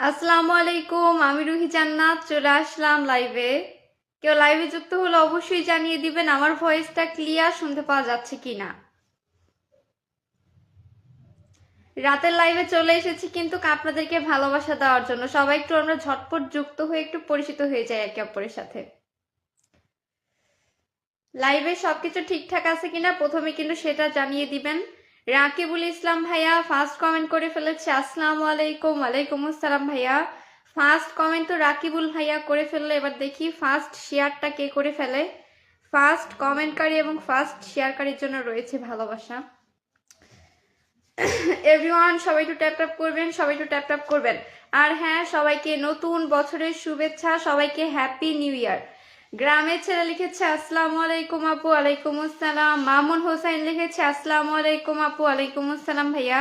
আসসালামু আলাইকুম, আমি রুহি জান্নাত চলে আসলাম লাইভে। কেউ লাইভে যুক্ত হলে অবশ্যই জানিয়ে দিবেন আমার ভয়েসটা ক্লিয়ার শুনতে পাওয়া যাচ্ছে কিনা। রাতের লাইভে চলে এসেছি কিন্তু আপনাদেরকে ভালোবাসা দেওয়ার জন্য। সবাই একটু আমরা ঝটপট যুক্ত হয়ে একটু পরিচিত হয়ে যাই একে অপরের সাথে। লাইভে সবকিছু ঠিকঠাক আছে কিনা প্রথমে কিন্তু সেটা জানিয়ে দিবেন। রাকিবুল ইসলাম ভাইয়া ফার্স্ট কমেন্ট করে ফেলেছে, আসসালামু আলাইকুম। ওয়ালাইকুম আসসালাম ভাইয়া। ফার্স্ট কমেন্ট তো রাকিবুল ভাইয়া করে ফেললে, এবার দেখি ফার্স্ট শেয়ারটা কে করে ফেলে। ফার্স্ট কমেন্টকারী এবং ফার্স্ট শেয়ারকারীর জন্য রয়েছে ভালোবাসা। এভরিওয়ান সবাই একটু ট্যাপ ট্যাপ করবেন, সবাই একটু ট্যাপ ট্যাপ করবেন। আর হ্যাঁ, সবাইকে নতুন বছরের শুভেচ্ছা, সবাইকে হ্যাপি নিউ ইয়ার। গ্রামের ছেলে লিখেছে আসসালামু আলাইকুম আপু। ওয়ালাইকুম আসসালাম। মামুন হোসেন লিখেছে আসসালামু আলাইকুম আপু। ওয়ালাইকুম আসসালাম ভাইয়া।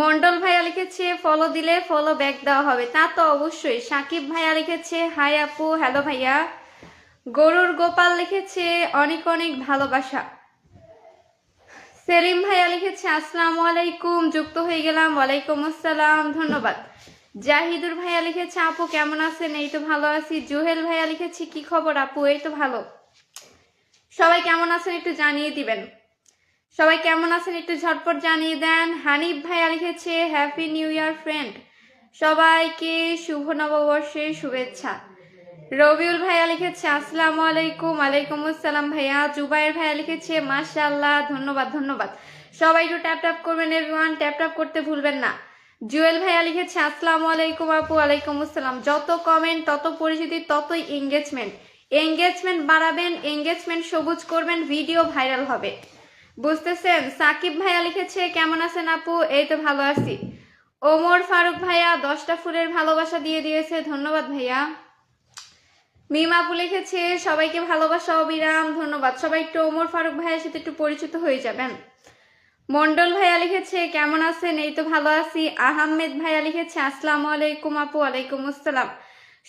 মন্ডল ভাইয়া লিখেছে ফলো দিলে ফলো ব্যাক দেওয়া হবে, তা তো অবশ্যই। সাকিব ভাইয়া লিখেছে হাই আপু, হ্যালো ভাইয়া। গরুর গোপাল লিখেছে অনেক অনেক ভালোবাসা। সেলিম ভাইয়া লিখেছে আসসালামু আলাইকুম, যুক্ত হয়ে গেলাম। ওয়ালাইকুম আসসালাম, ধন্যবাদ। জাহিদুর ভাইয়া লিখেছে আপু কেমন আছেন? এই তো ভালো আছি। জুহেল ভাইয়া লিখেছে কি খবর আপু? এই তো ভালো। সবাই কেমন আছেন একটু জানিয়ে দিবেন। সবাই কেমন আছেন একটু ঝটপট জানিয়ে দেন। হানিফ ভাইয়া লিখেছে হ্যাপি নিউ ইয়ার ফ্রেন্ড, সবাইকে শুভ নববর্ষের শুভেচ্ছা। রবিউল ভাইয়া লিখেছে আসসালামু আলাইকুম। ওয়ালাইকুম আসসালাম ভাইয়া। জুবাইর ভাইয়া লিখেছে মাশাআল্লাহ, ধন্যবাদ ধন্যবাদ। সবাই একটু ট্যাপ ট্যাপ করবেন এভরিওয়ান, ট্যাপ ট্যাপ করতে ভুলবেন না। জুয়েল ভাইয়া লিখেছে আসসালামু আলাইকুম আপু। ওয়ালাইকুম আসসালাম। যত কমেন্ট তত পরিচিতি ততই এঙ্গেজমেন্ট। এঙ্গেজমেন্ট বাড়াবেন, এঙ্গেজমেন্ট সবুজ করবেন, ভিডিও ভাইরাল হবে, বুঝতেছেন। সাকিব ভাইয়া লিখেছে কেমন আছেন আপু? এই তো ভালো আছি। ওমর ফারুক ভাইয়া 10টা ফুলের ভালোবাসা দিয়ে দিয়েছে, ধন্যবাদ ভাইয়া। মিমা আপু লিখেছে সবাইকে ভালোবাসা অবিরাম, ধন্যবাদ। সবাই একটু ওমর ফারুক ভাইয়ের সাথে একটু পরিচিত হয়ে যাবেন। মন্ডল ভাইয়া লিখেছে কেমন আছেন? এই তো ভালো আছি। আহমেদ ভাইয়া লিখেছে আসসালামু আলাইকুম আপু। ওয়ালাইকুম আসসালাম।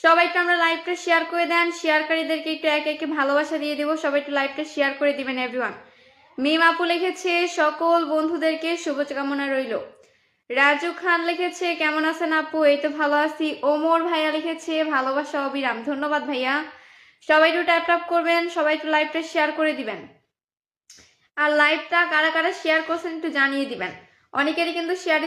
সবাই একটু আমরা লাইভটা শেয়ার করে দেন, শেয়ারকারীদেরকে একটু একে একে ভালোবাসা দিয়ে দেবো। সবাই একটু লাইভটা শেয়ার করে দিবেন এভরিওয়ান। মিম আপু লিখেছে সকল বন্ধুদেরকে শুভকামনা রইল। রাজু খান লিখেছে কেমন আছেন আপু? এই তো ভালো আছি। ওমর ভাইয়া লিখেছে ভালোবাসা অবিরাম, ধন্যবাদ ভাইয়া। সবাই একটু ট্যাপ ট্যাপ করবেন, সবাই একটু লাইভটা শেয়ার করে দিবেন। আর লাইভটা কারা কারা শেয়ার করছেন একটু জানিয়ে দিবেন। অনেকেরই কিন্তু শেয়ার